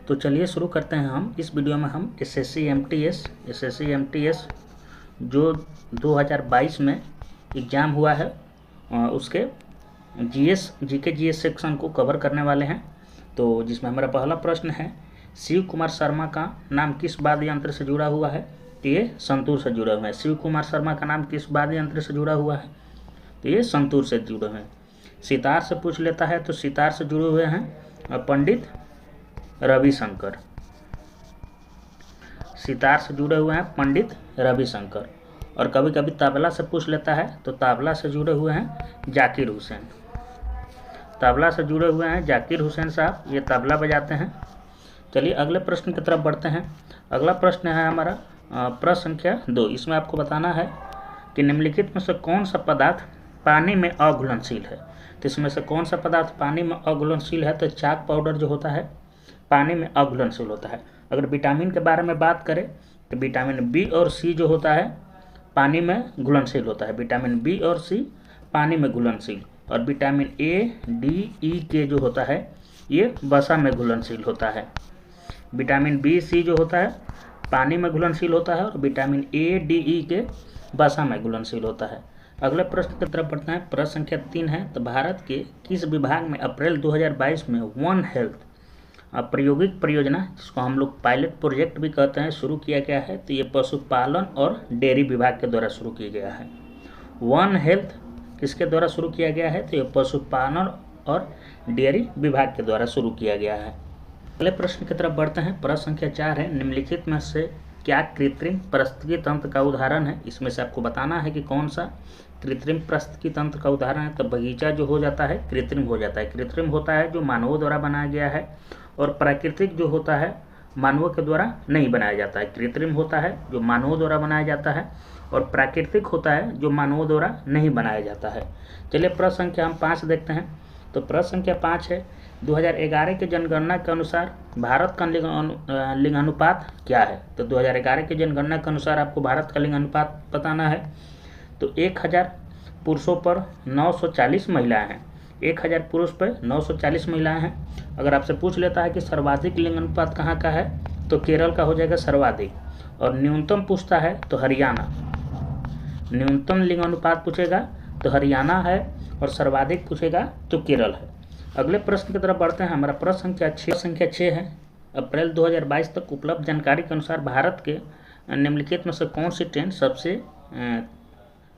तो चलिए शुरू करते हैं। हम इस वीडियो में हम एसएससी एमटीएस जो 2022 में एग्ज़ाम हुआ है उसके जीके सेक्शन को कवर करने वाले हैं। तो जिसमें हमारा पहला प्रश्न है, शिव कुमार शर्मा का नाम किस वाद्य यंत्र से जुड़ा हुआ है? तो ये संतूर से जुड़ा हुआ है। शिव कुमार शर्मा का नाम किस वाद्य यंत्र से जुड़ा हुआ है? तो ये संतूर से जुड़े हुए हैं। सितार से पूछ लेता है तो सितार से जुड़े हुए हैं पंडित रविशंकर। सितार से जुड़े हुए हैं पंडित रविशंकर। और कभी कभी तबला से पूछ लेता है तो तबला से जुड़े हुए हैं जाकिर हुसैन। तबला से जुड़े हुए हैं जाकिर हुसैन साहब, ये तबला बजाते हैं। चलिए अगले प्रश्न की तरफ बढ़ते हैं। अगला प्रश्न है हमारा प्रश्न संख्या 2। इसमें आपको बताना है कि निम्नलिखित में से कौन सा पदार्थ पानी में अघुलनशील है? तो इसमें से कौन सा पदार्थ पानी में अघुलनशील है? तो चाक पाउडर जो होता है पानी में अघुलनशील होता है। अगर विटामिन के बारे में बात करें तो विटामिन बी और सी जो होता है पानी में घुलनशील होता है। विटामिन बी और सी पानी में घुलनशील। और विटामिन ए डी ई के जो होता है ये वसा में घुलनशील होता है। विटामिन बी सी जो होता है पानी में घुलनशील होता है और विटामिन ए डी ई के वसा में घुलनशील होता है। अगले प्रश्न की तरफ बढ़ते हैं। प्रश्न संख्या 3 है, तो भारत के किस विभाग में अप्रैल 2022 में वन हेल्थ प्रायोगिक परियोजना, जिसको हम लोग पायलट प्रोजेक्ट भी कहते हैं, शुरू किया गया है? तो ये पशुपालन और डेयरी विभाग के द्वारा शुरू किया गया है। वन हेल्थ किसके द्वारा शुरू किया गया है? तो ये पशुपालन और डेयरी विभाग के द्वारा शुरू किया गया है। अगले प्रश्न की तरफ बढ़ते हैं। प्रश्न संख्या 4 है, निम्नलिखित में से क्या कृत्रिम पारिस्थितिकी तंत्र का उदाहरण है? इसमें से आपको बताना है कि कौन सा कृत्रिम पारिस्थितिकी तंत्र का उदाहरण है। तो बगीचा जो हो जाता है कृत्रिम हो जाता है। कृत्रिम होता है जो मानवों द्वारा बनाया गया है, और प्राकृतिक जो होता है मानवों के द्वारा नहीं बनाया जाता है। कृत्रिम होता है जो मानवों द्वारा बनाया जाता है, और प्राकृतिक होता है जो मानवों द्वारा नहीं बनाया जाता है। चलिए प्रश्न संख्या हम 5 देखते हैं। तो प्रश्न संख्या 5 है, 2011 की जनगणना के अनुसार भारत का लिंग अनुपात क्या है? तो 2011 की जनगणना के अनुसार आपको भारत का लिंग अनुपात बताना है। तो 1000 पुरुषों पर 940 महिलाएं हैं। 1000 पुरुष पर 940 महिलाएं हैं। अगर आपसे पूछ लेता है कि सर्वाधिक लिंग अनुपात कहाँ का है, तो केरल का हो जाएगा सर्वाधिक। और न्यूनतम पूछता है तो हरियाणा। न्यूनतम लिंग अनुपात पूछेगा तो हरियाणा है, और सर्वाधिक पूछेगा तो केरल है। अगले प्रश्न की तरफ बढ़ते हैं। हमारा प्रश्न संख्या 6 है, अप्रैल 2022 तक उपलब्ध जानकारी के अनुसार भारत के निम्नलिखित में से कौन सी ट्रेन सबसे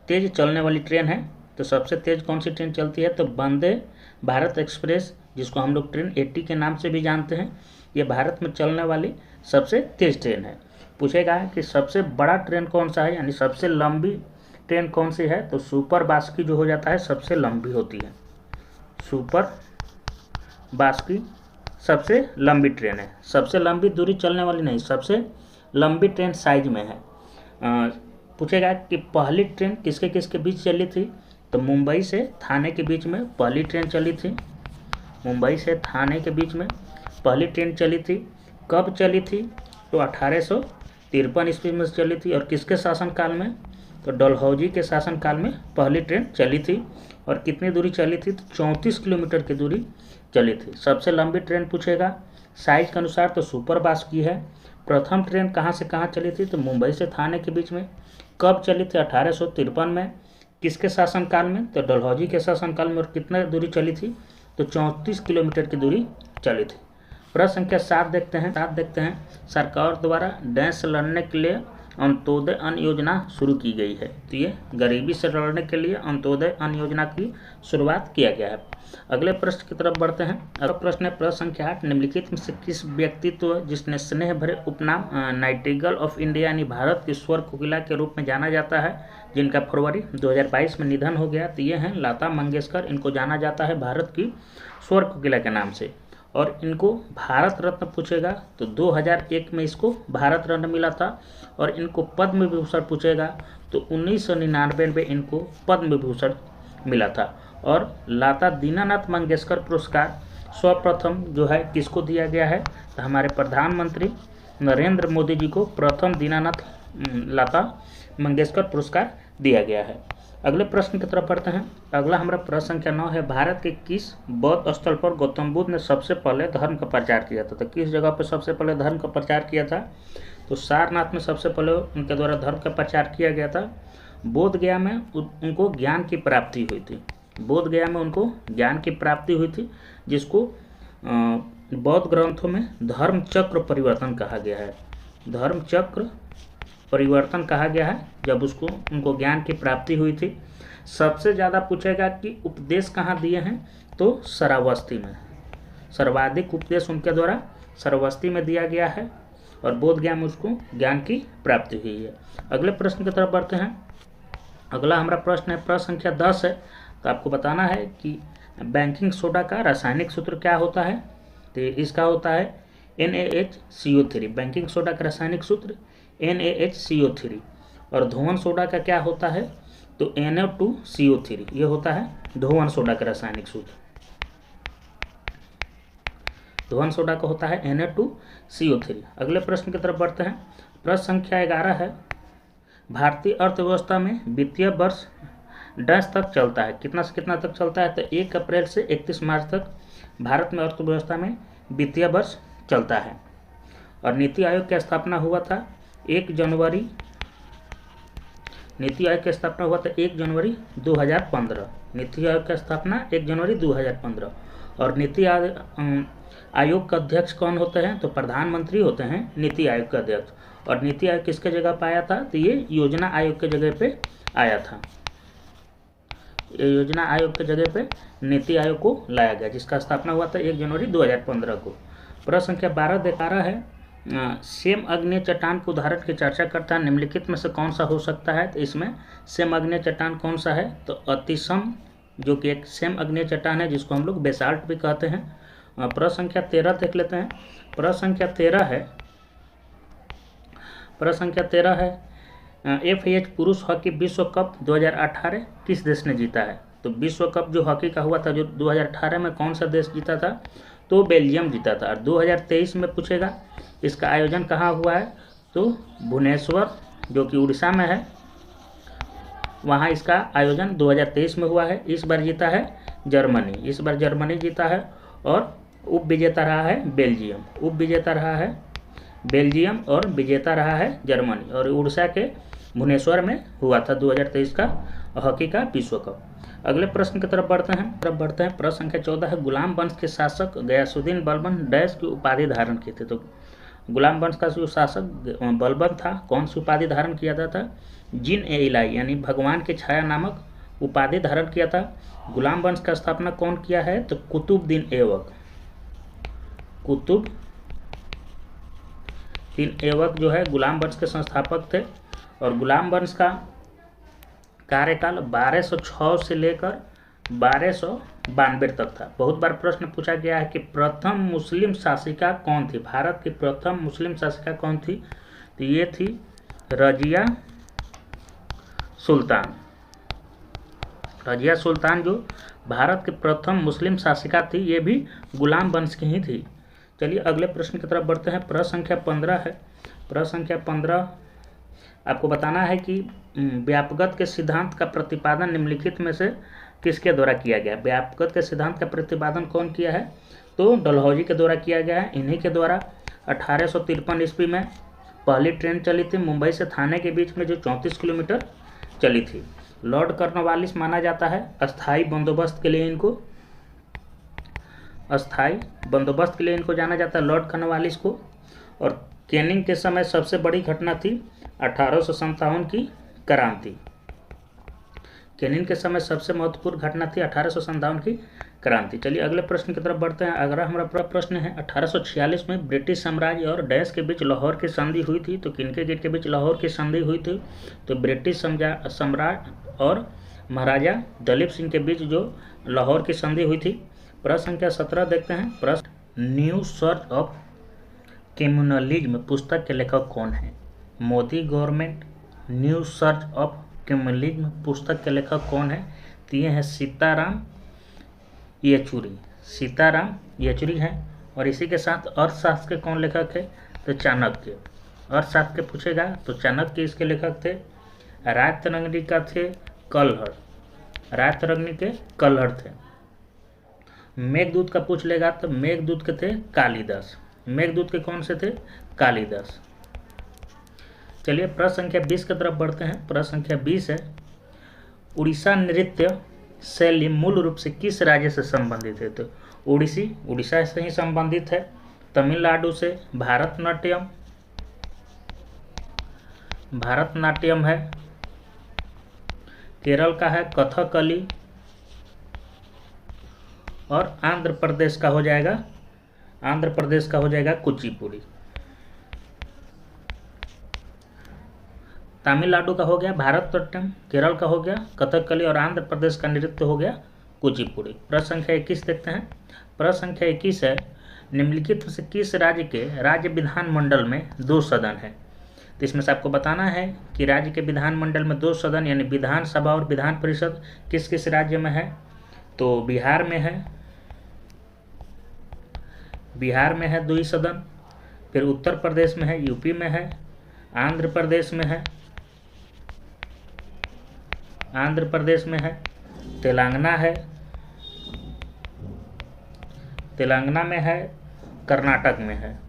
तेज चलने वाली ट्रेन है? तो सबसे तेज कौन सी ट्रेन चलती है? तो वंदे भारत एक्सप्रेस, जिसको हम लोग ट्रेन 80 के नाम से भी जानते हैं, ये भारत में चलने वाली सबसे तेज ट्रेन है। पूछेगा कि सबसे बड़ा ट्रेन कौन सा है, यानी सबसे लंबी ट्रेन कौन सी है? तो सुपर बास्की जो हो जाता है सबसे लंबी होती है। सुपर बास्की सबसे लंबी ट्रेन है। सबसे लंबी दूरी चलने वाली नहीं, सबसे लंबी ट्रेन साइज में है। पूछेगा कि पहली ट्रेन किसके किसके बीच चली थी? तो मुंबई से थाने के बीच में पहली ट्रेन चली थी। मुंबई से थाने के बीच में पहली ट्रेन चली थी। कब चली थी? तो 1853 ईस्वी में चली थी। और किसके शासनकाल में? तो डलहौजी के शासनकाल में पहली ट्रेन चली थी। और कितनी दूरी चली थी? तो 34 किलोमीटर की दूरी चली थी। सबसे लंबी ट्रेन पूछेगा साइज के अनुसार तो सुपर बास्की है। प्रथम ट्रेन कहाँ से कहाँ चली थी? तो मुंबई से थाने के बीच में। कब चली थी? 1853 में। किसके शासनकाल में? तो डलहौजी के शासनकाल में। और कितना दूरी चली थी? तो 34 किलोमीटर की दूरी चली थी। प्रश्न संख्या 7 देखते हैं। सरकार द्वारा डैश लड़ने के लिए अंत्योदय अन्न योजना शुरू की गई है। तो ये गरीबी से लड़ने के लिए अंत्योदय अन्न योजना की शुरुआत किया गया है। अगले प्रश्न की तरफ बढ़ते हैं। अगला प्रश्न है प्रश्न संख्या 8, निम्नलिखित में से किस व्यक्तित्व जिसने स्नेह भरे उपनाम नाइटिंगेल ऑफ इंडिया यानी भारत की स्वर कोकिला के रूप में जाना जाता है, जिनका फरवरी 2022 में निधन हो गया? तो ये हैं लता मंगेशकर। इनको जाना जाता है भारत की स्वर कोकिला के नाम से। और इनको भारत रत्न पूछेगा तो 2001 में इसको भारत रत्न मिला था। और इनको पद्म विभूषण पूछेगा तो 1999 में इनको पद्म विभूषण मिला था। और लता दीनानाथ मंगेशकर पुरस्कार सर्वप्रथम जो है किसको दिया गया है? तो हमारे प्रधानमंत्री नरेंद्र मोदी जी को प्रथम दीनानाथ लता मंगेशकर पुरस्कार दिया गया है। अगले प्रश्न की तरफ बढ़ते हैं। अगला हमारा प्रश्न संख्या 9 है, भारत के किस बौद्ध स्थल पर गौतम बुद्ध ने सबसे पहले धर्म का प्रचार किया था? तो किस जगह पर सबसे पहले धर्म का प्रचार किया था? तो सारनाथ में सबसे पहले उनके द्वारा धर्म का प्रचार किया गया था। बोध गया में उनको ज्ञान की प्राप्ति हुई थी। बोध गया में उनको ज्ञान की प्राप्ति हुई थी, जिसको बौद्ध ग्रंथों में धर्म चक्र परिवर्तन कहा गया है। धर्म चक्र परिवर्तन कहा गया है जब उसको उनको ज्ञान की प्राप्ति हुई थी। सबसे ज़्यादा पूछेगा कि उपदेश कहाँ दिए हैं? तो श्रावस्ती में। सर्वाधिक उपदेश उनके द्वारा श्रावस्ती में दिया गया है और बोध गया में उसको ज्ञान की प्राप्ति हुई है। अगले प्रश्न की तरफ बढ़ते हैं। अगला हमारा प्रश्न है, प्रश्न संख्या 10 है। तो आपको बताना है कि बेकिंग सोडा का रासायनिक सूत्र क्या होता है? तो इसका होता है NaHCO3। बेकिंग सोडा का रासायनिक सूत्र NaHCO3। और धोवन सोडा का क्या होता है? तो NO2CO3। ये होता है धोवन सोडा का रासायनिक सूत्र। धोवन सोडा का होता है Na2CO3। अगले प्रश्न की तरफ बढ़ते हैं। प्रश्न संख्या 11 है, भारतीय अर्थव्यवस्था में वित्तीय वर्ष डैश तक चलता है? कितना से कितना तक चलता है? तो 1 अप्रैल से 31 मार्च तक भारत में अर्थव्यवस्था में वित्तीय वर्ष चलता है। और नीति आयोग की स्थापना हुआ था 1 जनवरी। नीति आयोग की स्थापना हुआ था 1 जनवरी 2015। नीति आयोग की स्थापना 1 जनवरी 2015। और नीति आयोग का अध्यक्ष कौन होते हैं? तो प्रधानमंत्री होते हैं नीति आयोग का अध्यक्ष। और नीति आयोग किसके जगह पे आया था? तो ये योजना आयोग के जगह पे आया था। ये योजना आयोग के जगह पे नीति आयोग को लाया गया, जिसका स्थापना हुआ था 1 जनवरी 2015 को। प्रश्न संख्या 12 दिखा है, सेम अग्नेय चट्टान के उदाहरण की चर्चा करता है, निम्नलिखित में से कौन सा हो सकता है? तो इसमें सेम अग्नेय चट्टान कौन सा है? तो अतिसम, जो कि एक सेम अग्नेय चट्टान है, जिसको हम लोग बेसाल्ट भी कहते हैं। प्रश्न संख्या 13 देख लेते हैं। प्रश्न संख्या 13 है, FIH पुरुष हॉकी विश्व कप 2018 किस देश ने जीता है? तो विश्व कप जो हॉकी का हुआ था जो 2018 में, कौन सा देश जीता था? तो बेल्जियम जीता था। और 2023 में पूछेगा इसका आयोजन कहाँ हुआ है? तो भुवनेश्वर, जो कि उड़ीसा में है, वहाँ इसका आयोजन 2023 में हुआ है। इस बार जीता है जर्मनी। इस बार जर्मनी जीता है और उप विजेता रहा है बेल्जियम। उप विजेता रहा है बेल्जियम और विजेता रहा है जर्मनी। और उड़ीसा के भुवनेश्वर में हुआ था 2023 का हॉकी का विश्व कप। अगले प्रश्न की तरफ बढ़ते हैं। प्रश्न संख्या 14 है, गुलाम वंश के शासक गयासुद्दीन बलबन डैश की उपाधि धारण की थी? तो गुलाम वंश का जो शासक बलबन था, कौन सी उपाधि धारण किया था? जिन ए इलाई, यानी भगवान की छाया नामक उपाधि धारण किया था। गुलाम वंश का स्थापना कौन किया है? तो कुतुबुद्दीन ऐबक। कुतुबुद्दीन ऐबक जो है गुलाम वंश के संस्थापक थे। और गुलाम वंश का कार्यकाल 1206 से लेकर 1292 तक था। बहुत बार प्रश्न पूछा गया है कि प्रथम मुस्लिम शासिका कौन थी? भारत की प्रथम मुस्लिम शासिका कौन थी? तो ये थी रजिया सुल्तान। रजिया सुल्तान जो भारत की प्रथम मुस्लिम शासिका थी, ये भी गुलाम वंश की ही थी। चलिए अगले प्रश्न की तरफ बढ़ते हैं। प्रश्न संख्या 15 है। प्रश्न संख्या 15 आपको बताना है कि व्यापकता के सिद्धांत का प्रतिपादन निम्नलिखित में से किसके द्वारा किया गया? व्यापकता के सिद्धांत का प्रतिपादन कौन किया है? तो डलहौजी के द्वारा किया गया है। इन्हीं के द्वारा 1853 ईस्वी में पहली ट्रेन चली थी मुंबई से थाने के बीच में, जो 34 किलोमीटर चली थी। लॉर्ड कॉर्नवालिस माना जाता है अस्थाई बंदोबस्त के लिए इनको, अस्थाई बंदोबस्त के लिए इनको जाना जाता है, लॉर्ड कॉर्नवालिस को। और कैनिंग के समय सबसे बड़ी घटना थी 1857 की क्रांति। कैनिंग के समय सबसे महत्वपूर्ण घटना थी 1857 की क्रांति। चलिए अगले प्रश्न की तरफ बढ़ते हैं। अगला हमारा प्रश्न है, 1846 में ब्रिटिश साम्राज्य और डैश के बीच लाहौर की संधि हुई थी। तो किनके गेट के बीच लाहौर की संधि हुई थी? तो ब्रिटिश सम्राट और महाराजा दलीप सिंह के बीच जो लाहौर की संधि हुई थी। प्रश्न संख्या 17 देखते हैं। प्रश्न, न्यू सर्च ऑफ कम्युनलिज्म पुस्तक के लेखक कौन है? Modi government new search of communalism पुस्तक के लेखक कौन है? तो ये है सीताराम येचुरी। सीताराम येचुरी है। और इसी के साथ अर्थशास्त्र के कौन लेखक है? तो चाणक्य। अर्थशास्त्र के पूछेगा तो चाणक्य इसके लेखक थे। राजतरंगिणी का थे कल्हड़, रायतरंगिणी के कल्हड़ थे। मेघदूत का पूछ लेगा तो मेघदूत के थे कालिदास। मेघदूत के कौन से थे? कालिदास। चलिए प्रश्न संख्या 20 की तरफ बढ़ते हैं। प्रश्न संख्या 20 है, उड़ीसा नृत्य शैली मूल रूप से किस राज्य से संबंधित है? तो उड़ीसी उड़ीसा से ही संबंधित है। तमिलनाडु से भारतनाट्यम है। केरल का है कथकली, और आंध्र प्रदेश का हो जाएगा कुचिपुड़ी। तमिलनाडु का हो गया भारतनाट्यम, केरल का हो गया कथकली, और आंध्र प्रदेश का नृत्य हो गया कुचिपुड़ी। प्रश्न संख्या 21 देखते हैं। प्रश्न संख्या 21 है, निम्नलिखित में से किस राज्य के राज्य विधानमंडल में 2 सदन है? तो इसमें से आपको बताना है कि राज्य के विधानमंडल में 2 सदन यानी विधानसभा और विधान परिषद किस किस राज्य में है? तो बिहार में है 2 सदन, फिर उत्तर प्रदेश में है, यूपी में है, आंध्र प्रदेश में है, तेलंगाना में है, कर्नाटक में है।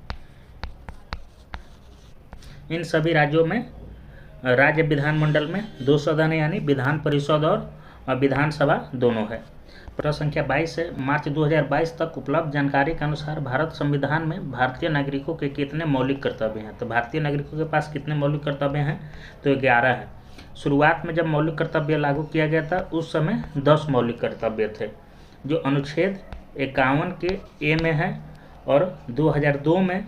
इन सभी राज्यों में राज्य विधानमंडल में 2 सदन है यानी विधान परिषद और विधानसभा दोनों है। प्रश्न संख्या 22 है, मार्च 2022 तक उपलब्ध जानकारी के अनुसार भारत संविधान में भारतीय नागरिकों के कितने मौलिक कर्तव्य हैं? तो भारतीय नागरिकों के पास कितने मौलिक कर्तव्य हैं? तो 11 है। शुरुआत में जब मौलिक कर्तव्य लागू किया गया था उस समय 10 मौलिक कर्तव्य थे, जो अनुच्छेद 51 के ए में है, और 2002 में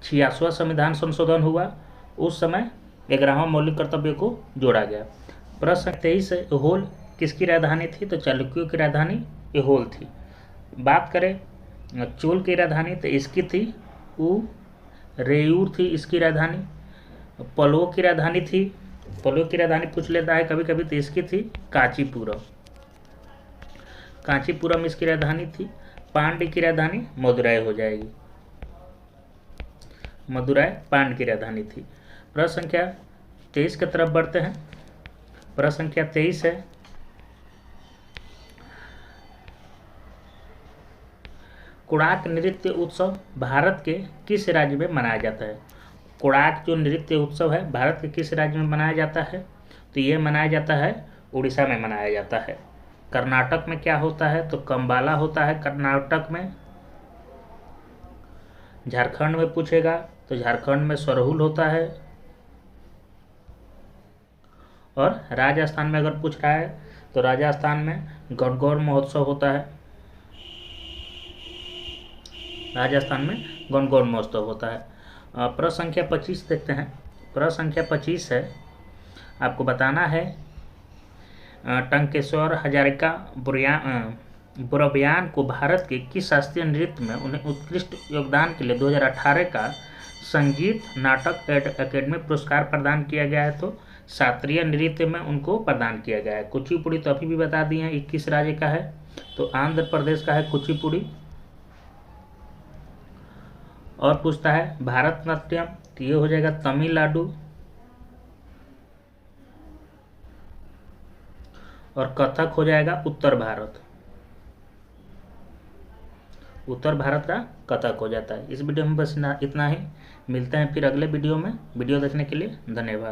86वां संविधान संशोधन हुआ, उस समय 11वां मौलिक कर्तव्य को जोड़ा गया। प्रश्न 23 है, एहोल किसकी राजधानी थी? तो चालुक्यों की राजधानी एहोल थी। बात करें चोल की राजधानी तो इसकी थी रेयूर थी इसकी राजधानी। पल्लवों की राजधानी पूछ लेता है कभी कभी, तो इसकी थी कांचीपुरम इसकी राजधानी थी। पांड्य की राजधानी मदुरै हो जाएगी, मदुरै पांड्य की राजधानी थी। प्रश्न संख्या 23 की तरफ बढ़ते हैं। प्रश्न संख्या 23 है, कोणार्क नृत्य उत्सव भारत के किस राज्य में मनाया जाता है? कोणार्क जो नृत्य उत्सव है भारत के किस राज्य में मनाया जाता है? तो ये मनाया जाता है उड़ीसा में मनाया जाता है। कर्नाटक में क्या होता है? तो कंबाला होता है कर्नाटक में। झारखंड में पूछेगा तो झारखंड में सरहुल होता है, और राजस्थान में अगर पूछ रहा है तो राजस्थान में गणगौर महोत्सव होता है। प्रश्न संख्या 25 देखते हैं। प्रश्न संख्या 25 है, आपको बताना है टंकेश्वर हजारिका बुरबयान को भारत के किस शास्त्रीय नृत्य में उन्हें उत्कृष्ट योगदान के लिए 2018 का संगीत नाटक अकेडमी पुरस्कार प्रदान किया गया है? तो शास्त्रीय नृत्य में उनको प्रदान किया गया है। कुचिपुड़ी तो अभी भी बता दिए हैं 21 राज्य का है, तो आंध्र प्रदेश का है कुचिपुड़ी। और पूछता है भारतनाट्यम, तो ये हो जाएगा तमिलनाडु, और कथक हो जाएगा उत्तर भारत का कथक हो जाता है। इस वीडियो में बस इतना ही। मिलते हैं फिर अगले वीडियो में। वीडियो देखने के लिए धन्यवाद।